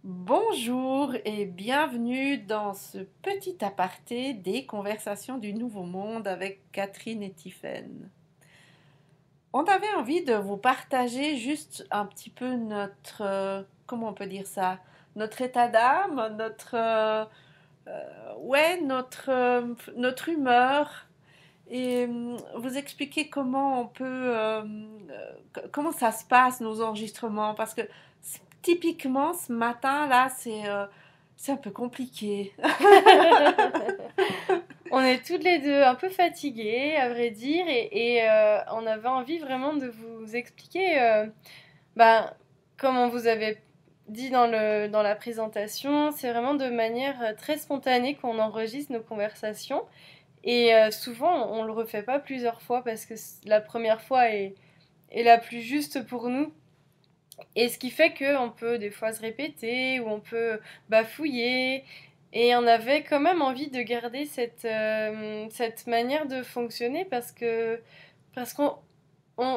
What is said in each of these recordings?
Bonjour et bienvenue dans ce petit aparté des conversations du Nouveau Monde avec Catherine et Tiffaine. On avait envie de vous partager juste un petit peu comment on peut dire ça, notre état d'âme, notre humeur et vous expliquer comment comment ça se passe nos enregistrements parce que typiquement ce matin là c'est un peu compliqué. On est toutes les deux un peu fatiguées, à vrai dire, et on avait envie vraiment de vous expliquer, comme on vous avait dit dans la présentation, c'est vraiment de manière très spontanée qu'on enregistre nos conversations. Et souvent, on le refait pas plusieurs fois parce que la première fois est la plus juste pour nous. Et ce qui fait qu'on peut des fois se répéter ou on peut bafouiller. Et on avait quand même envie de garder cette manière de fonctionner parce qu'on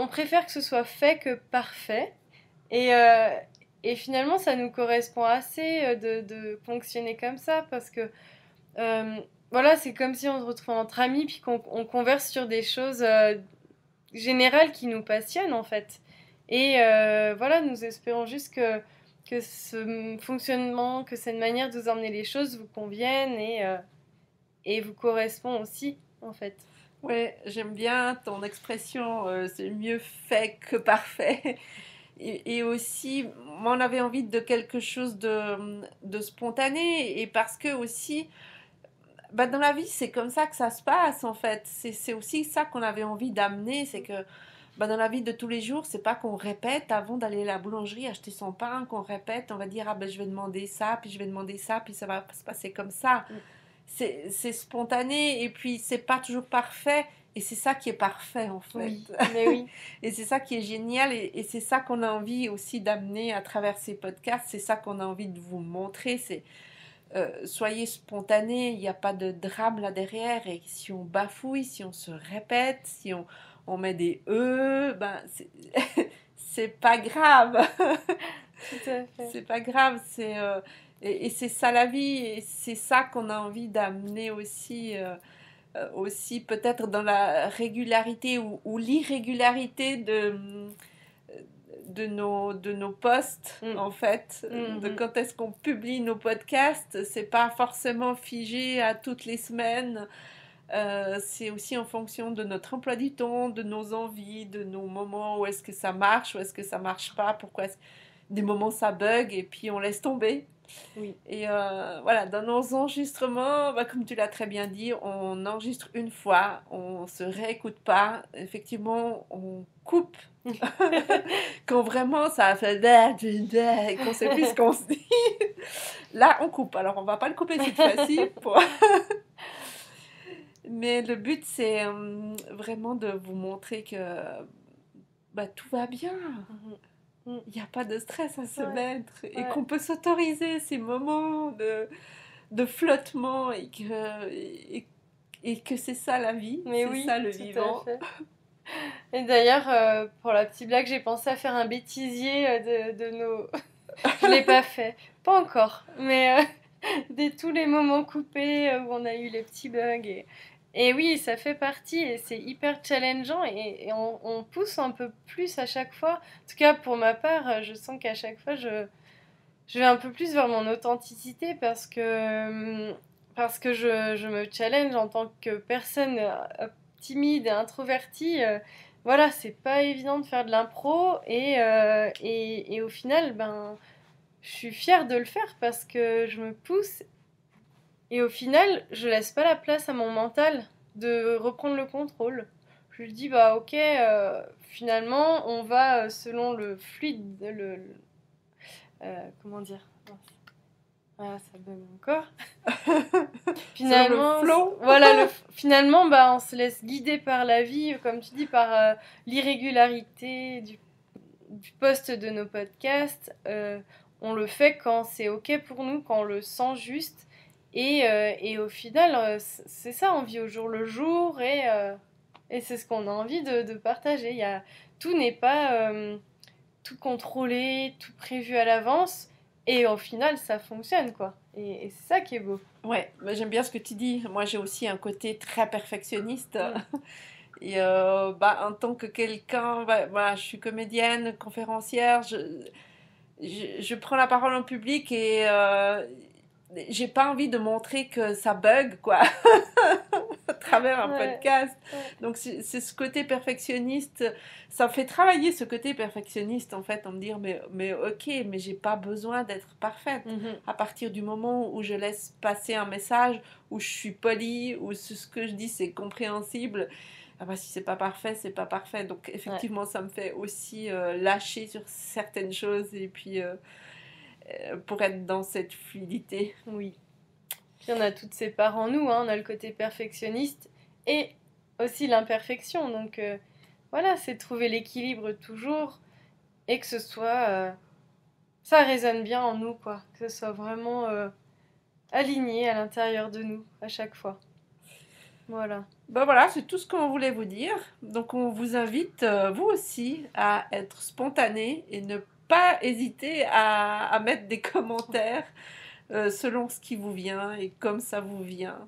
préfère que ce soit fait que parfait. Et, euh, et finalement, ça nous correspond assez de fonctionner comme ça parce que euh, voilà, c'est comme si on se retrouvait entre amis puis qu'on converse sur des choses générales qui nous passionnent en fait. Et voilà, nous espérons juste que ce fonctionnement, que cette manière de vous emmener les choses vous convienne et vous correspond aussi en fait. Ouais, j'aime bien ton expression, c'est mieux fait que parfait. Et aussi, moi, on avait envie de quelque chose de spontané et parce que aussi bah, dans la vie, c'est comme ça que ça se passe en fait. C'est aussi ça qu'on avait envie d'amener, c'est que bah, dans la vie de tous les jours, c'est pas qu'on répète avant d'aller à la boulangerie acheter son pain, qu'on répète, on va dire ah ben je vais demander ça, puis je vais demander ça, puis ça va se passer comme ça. Mm. C'est spontané et puis c'est pas toujours parfait. Et c'est ça qui est parfait en fait. Oui, mais oui. Et c'est ça qui est génial et c'est ça qu'on a envie aussi d'amener à travers ces podcasts. C'est ça qu'on a envie de vous montrer. C'est soyez spontanés, il n'y a pas de drame là derrière. Et si on bafouille, si on se répète, si on met des ben c'est pas grave. Tout à fait. C'est pas grave. Et c'est ça la vie. Et c'est ça qu'on a envie d'amener aussi peut-être dans la régularité ou l'irrégularité de nos posts, Mm. en fait, de Mhm. quand est-ce qu'on publie nos podcasts. C'est pas forcément figé à toutes les semaines. C'est aussi en fonction de notre emploi du temps, de nos envies, de nos moments où est-ce que ça marche, où est-ce que ça marche pas, des moments ça bug et puis on laisse tomber. Oui. Et voilà, dans nos enregistrements, bah, comme tu l'as très bien dit, on enregistre une fois, on se réécoute pas. Effectivement, on coupe quand vraiment ça a fait et qu'on sait plus ce qu'on se dit. Là, on coupe. Alors, on va pas le couper cette fois-ci. Mais le but, c'est vraiment de vous montrer que bah, tout va bien. Mhm. Mm. Il n'y a pas de stress à se Ouais, mettre et ouais. qu'on peut s'autoriser ces moments de flottement et que c'est ça la vie, Mais c'est oui, ça le tout à vivant. fait. Et d'ailleurs, pour la petite blague, j'ai pensé à faire un bêtisier de nos. Je l'ai pas fait, pas encore, mais tous les moments coupés où on a eu les petits bugs. Et oui, ça fait partie et c'est hyper challengeant et on pousse un peu plus à chaque fois. En tout cas, pour ma part, je sens qu'à chaque fois, je vais un peu plus vers mon authenticité parce que je me challenge en tant que personne timide et introvertie. Voilà, c'est pas évident de faire de l'impro et au final, ben, je suis fière de le faire parce que je me pousse et au final, je laisse pas la place à mon mental de reprendre le contrôle. Je lui dis, bah ok, finalement, on va selon le fluide, comment dire? Ah, ça bug encore. Selon le Finalement, flow. voilà, finalement, bah, on se laisse guider par la vie, comme tu dis, par l'irrégularité du post de nos podcasts. On le fait quand c'est ok pour nous, quand on le sent juste. Et au final, c'est ça, on vit au jour le jour et c'est ce qu'on a envie de partager. Tout n'est pas tout contrôlé, tout prévu à l'avance. Et au final, ça fonctionne, quoi. Et c'est ça qui est beau. Ouais, mais j'aime bien ce que tu dis. Moi, j'ai aussi un côté très perfectionniste. Et en tant que quelqu'un, voilà, je suis comédienne, conférencière, je prends la parole en public et j'ai pas envie de montrer que ça bug, quoi, à travers un podcast. Ouais. Donc c'est ce côté perfectionniste, ça fait travailler ce côté perfectionniste en fait, en me dire mais ok, mais j'ai pas besoin d'être parfaite. À partir du moment où je laisse passer un message, où je suis polie, où ce que je dis c'est compréhensible, ah bah, si c'est pas parfait, c'est pas parfait. Donc effectivement, ça me fait aussi lâcher sur certaines choses et puis pour être dans cette fluidité. Oui. Puis on a toutes ces parts en nous, hein. On a le côté perfectionniste et aussi l'imperfection. Donc voilà, c'est trouver l'équilibre toujours et que ce soit... ça résonne bien en nous, quoi. Que ce soit vraiment aligné à l'intérieur de nous, à chaque fois. Voilà. Ben voilà, c'est tout ce qu'on voulait vous dire. Donc on vous invite, vous aussi, à être spontané et ne pas hésiter à mettre des commentaires selon ce qui vous vient et comme ça vous vient.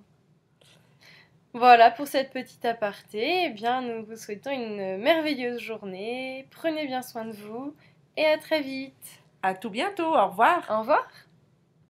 Voilà pour cette petite aparté. Eh bien, nous vous souhaitons une merveilleuse journée. Prenez bien soin de vous et à très vite. À tout bientôt, au revoir. Au revoir.